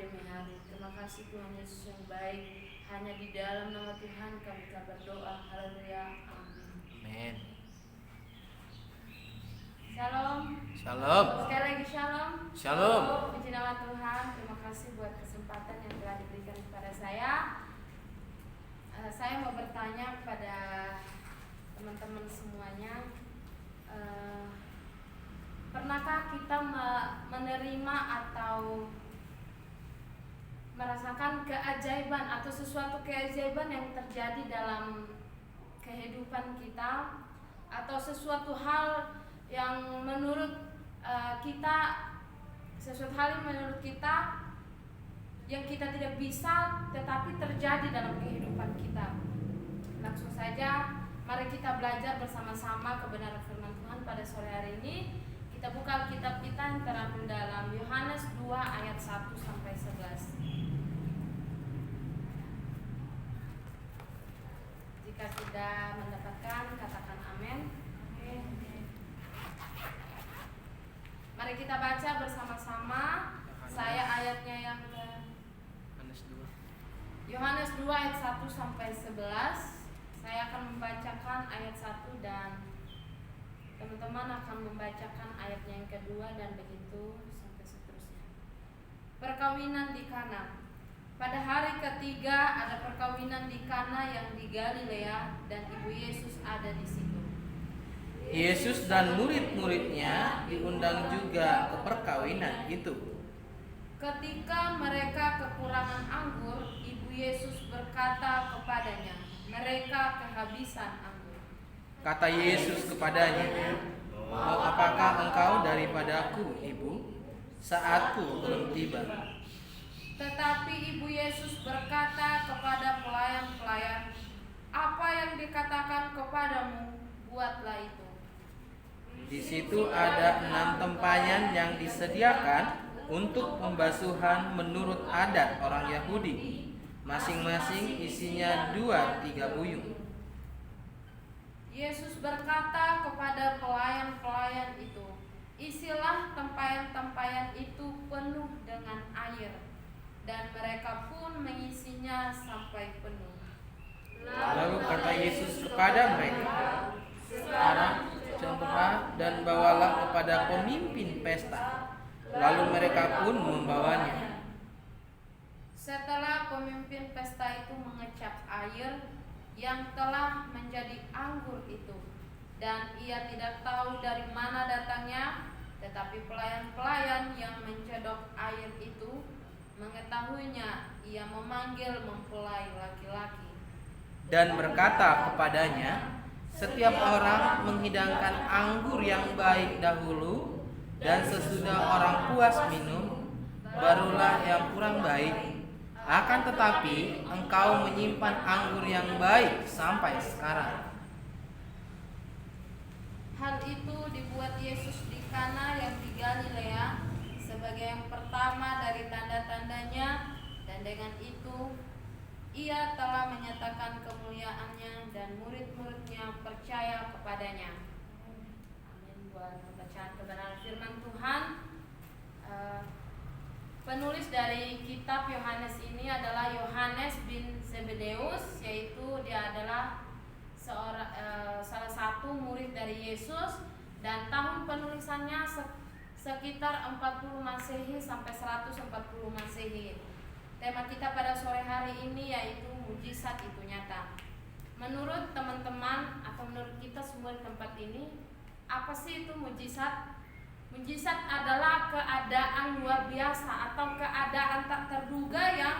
demi hari. Terima kasih Tuhan Yesus yang baik. Hanya di dalam nama Tuhan kami berdoa. Haleluya. Amin. Shalom. Shalom. Sekali lagi shalom. Shalom. Puji nama Tuhan. Terima kasih buat kesempatan yang telah diberikan kepada saya. Saya mau bertanya kepada teman-teman semuanya. Pernahkah kita menerima atau merasakan keajaiban atau sesuatu keajaiban yang terjadi dalam kehidupan kita, atau sesuatu hal yang menurut kita yang kita tidak bisa tetapi terjadi dalam kehidupan kita. Langsung saja mari kita belajar bersama-sama kebenaran firman Tuhan pada sore hari ini. Kita buka kitab kita yang terambil dalam Yohanes 2 ayat 1 sampai 11. Jika sudah mendapatkan, katakan amin. Mari kita baca bersama-sama. Saya ayatnya yang ke Yohanes 2 ayat 1 sampai 11. Saya akan membacakan ayat 1 dan teman-teman akan membacakan ayatnya yang kedua dan begitu sampai seterusnya. Perkawinan di Kana. Pada hari ketiga ada perkawinan di Kana yang di Galilea dan ibu Yesus ada di situ. Yesus dan murid-muridnya diundang juga ke perkawinan itu. Ketika mereka kekurangan anggur, ibu Yesus berkata kepadanya, mereka kehabisan anggur. Kata Yesus kepadanya, mau apakah engkau daripadaku, ibu? Saatku belum tiba. Tetapi ibu Yesus berkata kepada pelayan-pelayan, apa yang dikatakan kepadamu, buatlah itu. Di situ ada 6 tempayan yang disediakan untuk pembasuhan menurut adat orang Yahudi. Masing-masing isinya 2-3 buyung. Yesus berkata kepada pelayan-pelayan itu, isilah tempayan-tempayan itu penuh dengan air. Dan mereka pun mengisinya sampai penuh. Lalu kata Yesus kepada mereka, sekarang cobalah dan bawalah kepada pemimpin pesta. Lalu mereka pun membawanya. Setelah pemimpin pesta itu mengecap air yang telah menjadi anggur itu, dan ia tidak tahu dari mana datangnya, tetapi pelayan-pelayan yang mencedok air itu mengetahuinya, ia memanggil mempelai laki-laki Dan berkata kepadanya, setiap orang menghidangkan anggur yang baik dahulu, dan sesudah orang puas minum, barulah yang kurang baik. Akan tetapi engkau menyimpan anggur yang baik sampai sekarang. Hal itu dibuat Yesus di Kana yang di Galilea sebagai yang pertama dari tanda-tandanya, dan dengan itu ia telah menyatakan kemuliaannya dan murid-muridnya percaya kepadanya. Amin. Buat pembacaan kebenaran firman Tuhan. Penulis dari kitab Yohanes ini adalah Yohanes bin Zebedeus, yaitu dia adalah salah satu murid dari Yesus, dan tahun penulisannya sekitar 40 Masehi sampai 140 Masehi. Tema kita pada sore hari ini yaitu mujizat itu nyata. Menurut teman-teman atau menurut kita semua di tempat ini, apa sih itu mujizat? Mujizat adalah keadaan luar biasa atau keadaan tak terduga yang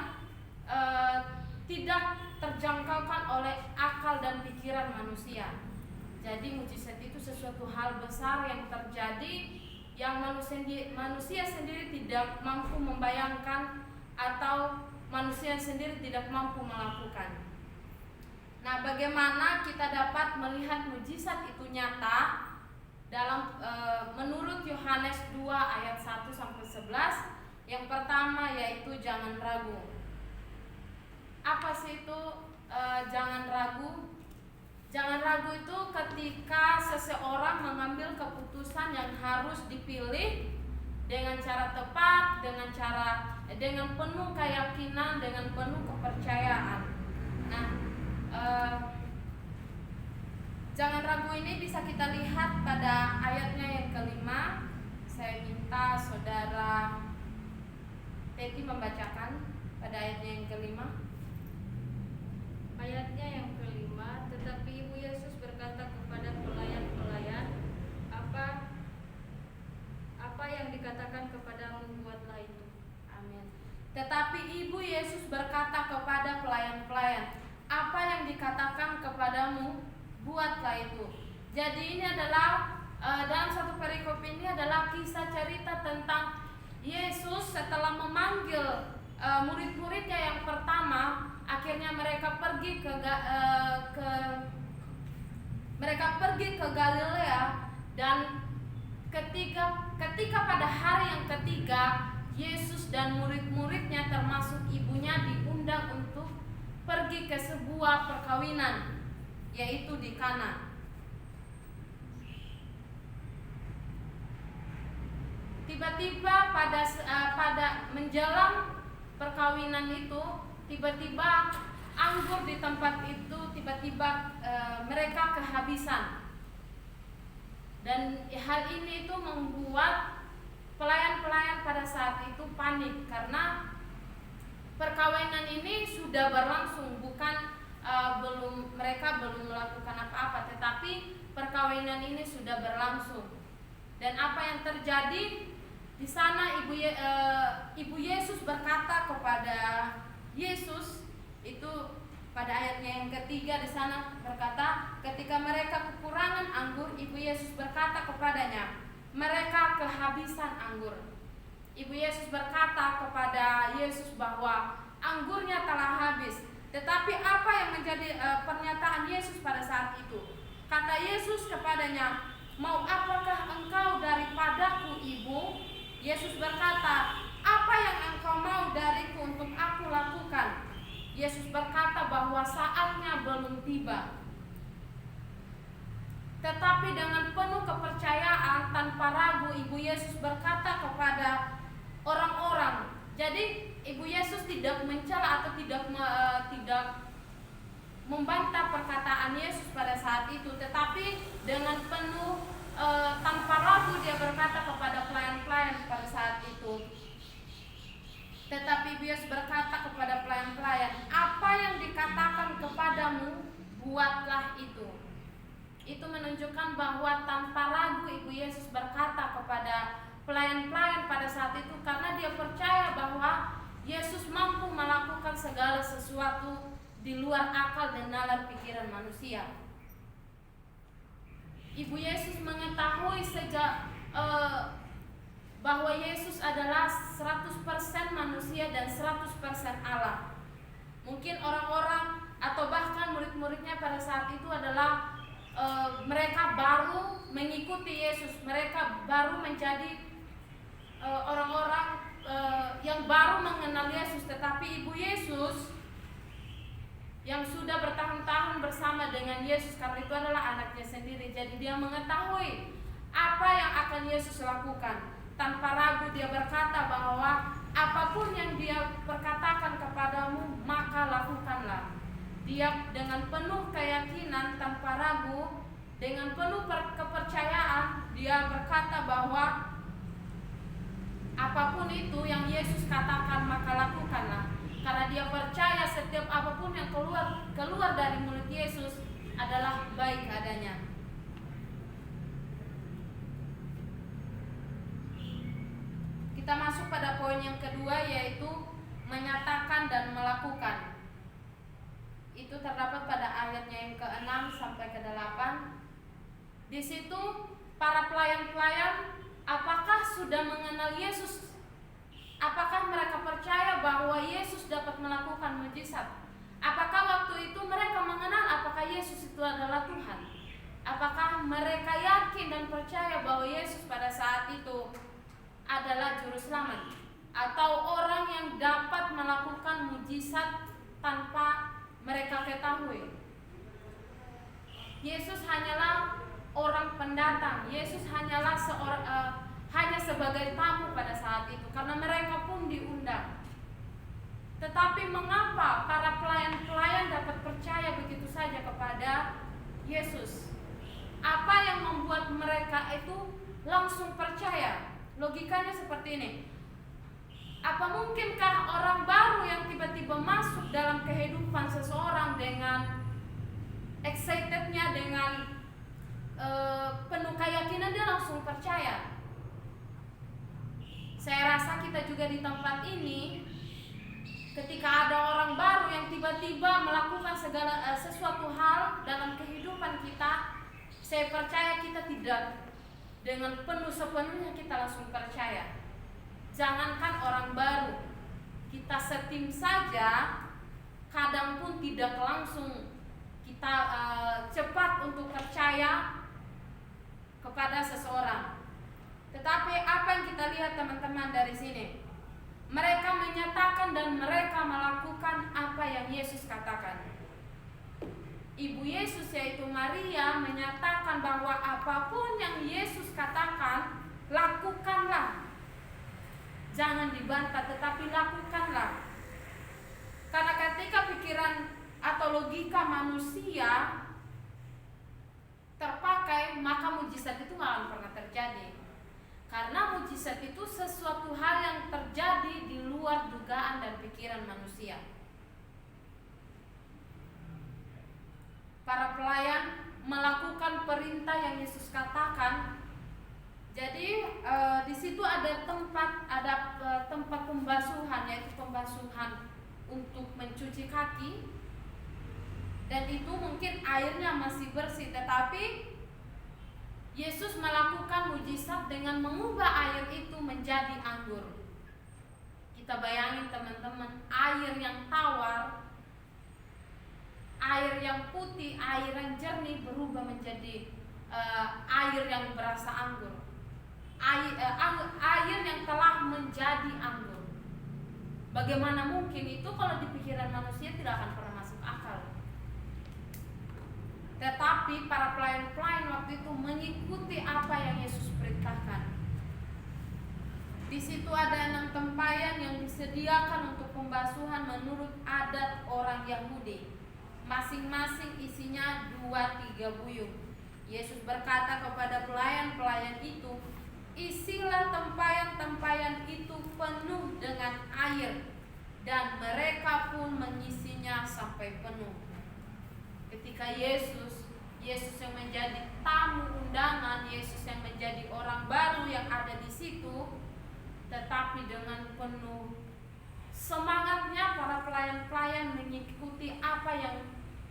tidak terjangkaukan oleh akal dan pikiran manusia. Jadi mujizat itu sesuatu hal besar yang terjadi yang manusia sendiri tidak mampu membayangkan atau manusia sendiri tidak mampu melakukan. Nah, bagaimana kita dapat melihat mujizat itu nyata? Dalam menurut Yohanes 2 ayat 1 sampai 11, yang pertama yaitu jangan ragu. Apa sih itu jangan ragu? Jangan ragu itu ketika seseorang mengambil keputusan yang harus dipilih dengan cara tepat, dengan cara dengan penuh keyakinan, dengan penuh kepercayaan. Nah, jangan ragu ini bisa kita lihat pada ayatnya yang kelima. Saya minta saudara Teti membacakan pada ayatnya yang kelima. Ayatnya yang kelima, tetapi Ibu Yesus berkata kepada pelayan-pelayan, apa yang dikatakan kepadamu, buatlah itu. Amin. Tetapi Ibu Yesus berkata kepada pelayan-pelayan, apa yang dikatakan kepadamu, buatlah itu. Jadi ini adalah dalam satu perikop ini adalah kisah cerita tentang Yesus setelah memanggil murid-muridnya yang pertama. Akhirnya mereka pergi ke Galilea, dan ketika pada hari yang ketiga Yesus dan murid-muridnya termasuk ibunya diundang untuk pergi ke sebuah perkawinan, yaitu di Kana. Tiba-tiba pada menjelang perkawinan itu, tiba-tiba anggur di tempat itu tiba-tiba mereka kehabisan. Dan hal ini itu membuat pelayan-pelayan pada saat itu panik, karena perkawinan ini sudah berlangsung, bukan mereka belum melakukan apa-apa, tetapi perkawinan ini sudah berlangsung. Dan apa yang terjadi di sana, Ibu Yesus berkata kepada Yesus itu pada ayatnya yang ketiga di sana berkata, ketika mereka kekurangan anggur, Ibu Yesus berkata kepadanya, mereka kehabisan anggur. Ibu Yesus berkata kepada Yesus bahwa anggurnya telah habis. Tetapi apa yang menjadi pernyataan Yesus pada saat itu? Kata Yesus kepadanya, mau apakah engkau daripadaku, Ibu? Yesus berkata, apa yang engkau mau dariku untuk aku lakukan? Yesus berkata bahwa saatnya belum tiba. Tetapi dengan penuh kepercayaan, tanpa ragu, Ibu Yesus berkata kepada orang-orang. Jadi Ibu Yesus tidak mencela atau tidak membantah perkataan Yesus pada saat itu, tetapi dengan penuh tanpa ragu dia berkata kepada pelayan-pelayan pada saat itu. Tetapi Ibu Yesus berkata kepada pelayan-pelayan, apa yang dikatakan kepadamu, buatlah itu. Itu menunjukkan bahwa tanpa ragu Ibu Yesus berkata kepada pelayan-pelayan pada saat itu, karena dia percaya bahwa Yesus mampu melakukan segala sesuatu di luar akal dan nalar pikiran manusia. Ibu Yesus mengetahui bahwa Yesus adalah 100% manusia dan 100% Allah. Mungkin orang-orang atau bahkan murid-muridnya pada saat itu adalah mereka baru mengikuti Yesus, mereka baru menjadi orang-orang yang baru mengenal Yesus. Tetapi Ibu Yesus yang sudah bertahun-tahun bersama dengan Yesus, karena itu adalah anaknya sendiri, jadi dia mengetahui apa yang akan Yesus lakukan. Tanpa ragu dia berkata bahwa apapun yang dia perkatakan kepadamu, maka lakukanlah. Dia dengan penuh keyakinan, tanpa ragu, dengan penuh kepercayaan, dia berkata bahwa apapun itu yang Yesus katakan, maka lakukanlah. Karena dia percaya setiap apapun yang keluar dari mulut Yesus adalah baik adanya. Kita masuk pada poin yang kedua, yaitu menyatakan dan melakukan. Itu terdapat pada ayatnya yang ke-6 sampai ke-8. Di situ para pelayan-pelayan apakah sudah mengenal Yesus? Apakah mereka percaya bahwa Yesus dapat melakukan mujizat? Apakah waktu itu mereka mengenal apakah Yesus itu adalah Tuhan? Apakah mereka yakin dan percaya bahwa Yesus pada saat itu adalah juru selamat, atau orang yang dapat melakukan mujizat tanpa mereka ketahui? Yesus hanyalah orang pendatang. Yesus hanyalah hanya sebagai tamu pada saat itu, karena mereka pun diundang. Tetapi mengapa para pelayan-pelayan dapat percaya begitu saja kepada Yesus? Apa yang membuat mereka itu langsung percaya? Logikanya seperti ini. Apa mungkinkah orang baru yang tiba-tiba masuk dalam kehidupan seseorang dengan excitednya, dengan penuh keyakinan, dia langsung percaya? Saya rasa kita juga di tempat ini, ketika ada orang baru yang tiba-tiba melakukan sesuatu hal dalam kehidupan kita, saya percaya kita tidak dengan penuh sepenuhnya kita langsung percaya. Jangankan orang baru, kita setim saja kadang pun tidak langsung kita cepat untuk percaya kepada seseorang. Tetapi apa yang kita lihat teman-teman dari sini? Mereka menyatakan dan mereka melakukan apa yang Yesus katakan. Ibu Yesus yaitu Maria menyatakan bahwa apapun yang Yesus katakan, lakukanlah. Jangan dibantah, tetapi lakukanlah. Karena ketika pikiran atau logika manusia terpakai, maka mujizat itu nggak akan pernah terjadi. Karena mujizat itu sesuatu hal yang terjadi di luar dugaan dan pikiran manusia. Para pelayan melakukan perintah yang Yesus katakan. Jadi di situ ada tempat pembasuhan, yaitu pembasuhan untuk mencuci kaki. Dan itu mungkin airnya masih bersih, tetapi Yesus melakukan mujizat dengan mengubah air itu menjadi anggur. Kita bayangin teman-teman, air yang tawar, air yang putih, air yang jernih berubah menjadi air yang berasa anggur. Air yang telah menjadi anggur. Bagaimana mungkin itu? Kalau di pikiran manusia tidak akan pernah masuk akal. Tetapi para pelayan-pelayan waktu itu mengikuti apa yang Yesus perintahkan. Di situ ada 6 tempayan yang disediakan untuk pembasuhan menurut adat orang Yahudi. Masing-masing isinya 2-3 buyung. Yesus berkata kepada pelayan-pelayan itu, isilah tempayan-tempayan itu penuh dengan air, dan mereka pun mengisinya sampai penuh. Ketika Yesus yang menjadi tamu undangan, Yesus yang menjadi orang baru yang ada di situ, tetapi dengan penuh semangatnya para pelayan-pelayan mengikuti apa yang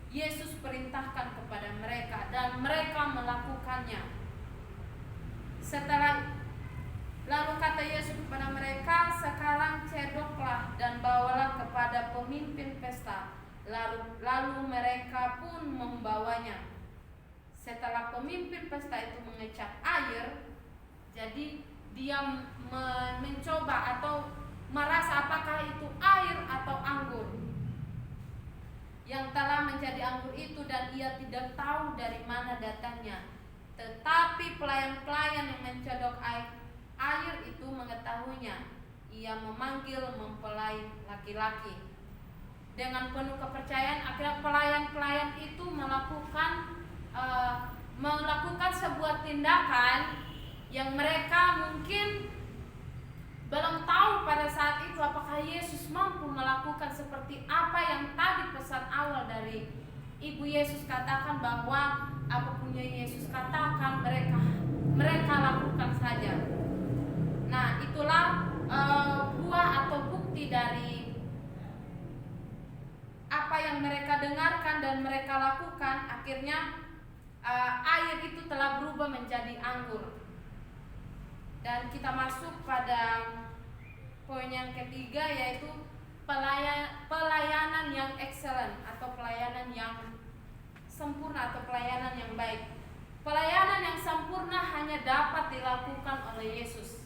Yesus perintahkan kepada mereka, dan mereka melakukannya. Lalu kata Yesus kepada mereka, sekarang cedoklah dan bawalah kepada pemimpin pesta. Lalu mereka pun membawanya. Setelah pemimpin pesta itu mengecap air, jadi dia mencoba atau merasa apakah itu air atau anggur yang telah menjadi anggur itu, dan ia tidak tahu dari mana datangnya. Tetapi pelayan-pelayan yang mencodok air itu mengetahuinya. Ia memanggil mempelai laki-laki. Dengan penuh kepercayaan, akhirnya pelayan-pelayan itu melakukan sebuah tindakan yang mereka mungkin belum tahu pada saat itu apakah Yesus mampu melakukan seperti apa yang tadi pesan awal dari Ibu Yesus katakan, bahwa apapun yang Yesus katakan mereka lakukan saja. Nah, itulah buah atau bukti dari apa yang mereka dengarkan dan mereka lakukan. Akhirnya air itu telah berubah menjadi anggur. Dan kita masuk pada poin yang ketiga, yaitu pelayanan yang excellent atau pelayanan yang sempurna atau pelayanan yang baik. Pelayanan yang sempurna hanya dapat dilakukan oleh Yesus.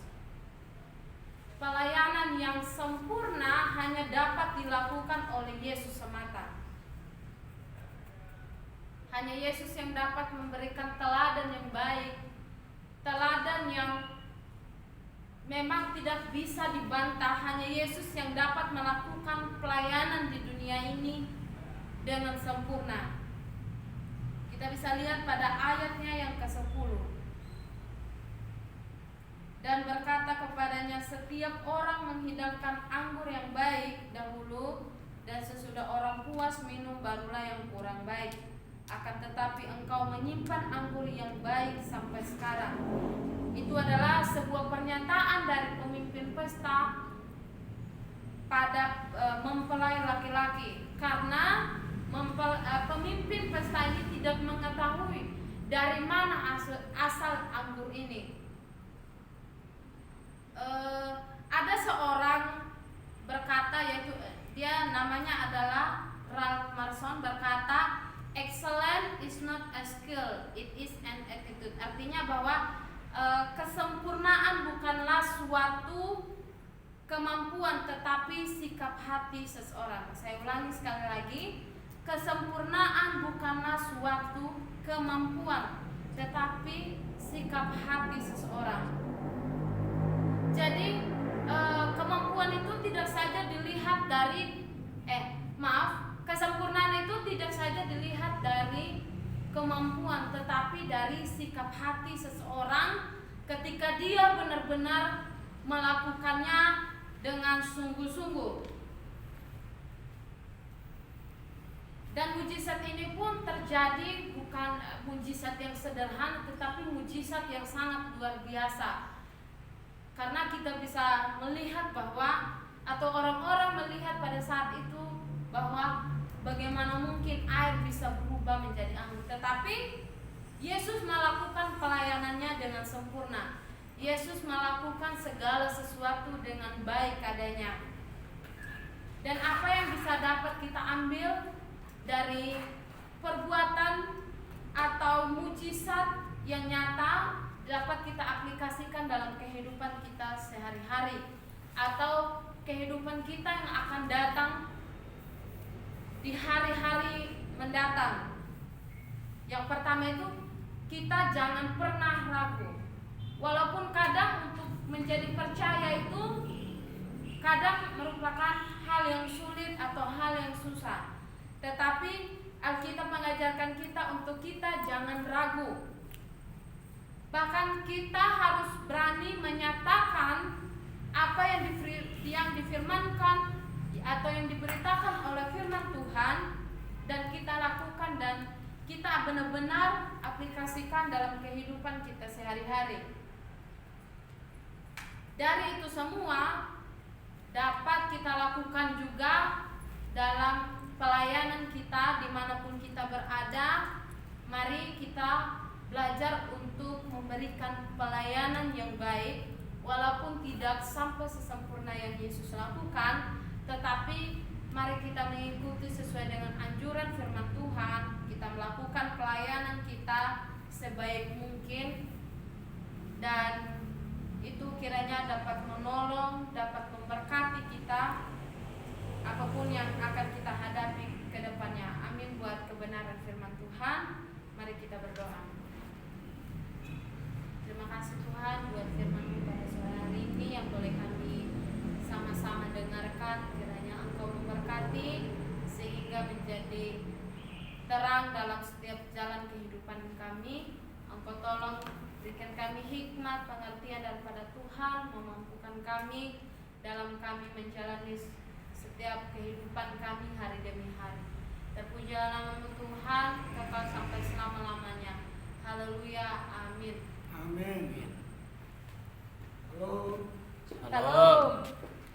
Pelayanan yang sempurna hanya dapat dilakukan oleh Yesus semata. Hanya Yesus yang dapat memberikan teladan yang baik, teladan yang memang tidak bisa dibantah, hanya Yesus yang dapat melakukan pelayanan di dunia ini dengan sempurna. Kita bisa lihat pada ayatnya yang ke-10. Dan berkata kepadanya, setiap orang menghidangkan anggur yang baik dahulu, dan sesudah orang puas minum barulah yang kurang baik. Akan tetapi engkau menyimpan anggur yang baik sampai sekarang. Itu adalah sebuah pernyataan dari pemimpin pesta pada mempelai laki-laki, karena pemimpin pesta ini tidak mengetahui dari mana asal anggur ini. Ada seorang berkata, yaitu dia namanya adalah Ralph Marston, berkata, excellence is not a skill, it is an attitude. Artinya bahwa kesempurnaan bukanlah suatu kemampuan, tetapi sikap hati seseorang. Saya ulangi sekali lagi, kesempurnaan bukanlah suatu kemampuan, tetapi sikap hati seseorang. Jadi kemampuan itu tidak saja dilihat dari kesempurnaan itu tidak saja dilihat dari kemampuan, tetapi dari sikap hati seseorang ketika dia benar-benar melakukannya dengan sungguh-sungguh. Dan mujizat ini pun terjadi bukan mujizat yang sederhana, tetapi mujizat yang sangat luar biasa. Karena kita bisa melihat bahwa, atau orang-orang melihat pada saat itu bahwa bagaimana mungkin air bisa berubah menjadi anggur. Tetapi Yesus melakukan pelayanannya dengan sempurna. Yesus melakukan segala sesuatu dengan baik adanya. Dan apa yang bisa dapat kita ambil dari perbuatan atau mujizat yang nyata dapat kita aplikasikan dalam kehidupan kita sehari-hari atau kehidupan kita yang akan datang di hari-hari mendatang. Yang pertama itu, kita jangan pernah ragu. Walaupun kadang untuk menjadi percaya itu kadang merupakan hal yang sulit atau hal yang susah, tetapi Alkitab mengajarkan kita untuk kita jangan ragu. Bahkan kita harus berani menyatakan apa yang difirmankan atau yang diberitakan oleh firman Tuhan, dan kita lakukan dan kita benar-benar aplikasikan dalam kehidupan kita sehari-hari. Dari itu semua dapat kita lakukan juga dalam pelayanan kita dimanapun kita berada. Mari kita belajar untuk memberikan pelayanan yang baik, walaupun tidak sampai sesempurna yang Yesus lakukan, tetapi mari kita mengikuti sesuai dengan anjuran firman Tuhan. Kita melakukan pelayanan kita sebaik mungkin, dan itu kiranya dapat menolong, dapat memberkati kita apapun yang akan kita hadapi ke depannya. Amin buat kebenaran firman Tuhan. Mari kita berdoa. Terima kasih Tuhan buat firman-Mu pada sore hari ini yang boleh kami sama-sama dengarkan. Kiranya Engkau memberkati sehingga menjadi terang dalam setiap jalan kehidupan kami. Engkau tolong berikan kami hikmat, pengertian daripada Tuhan, memampukan kami dalam kami menjalani setiap kehidupan kami hari demi hari.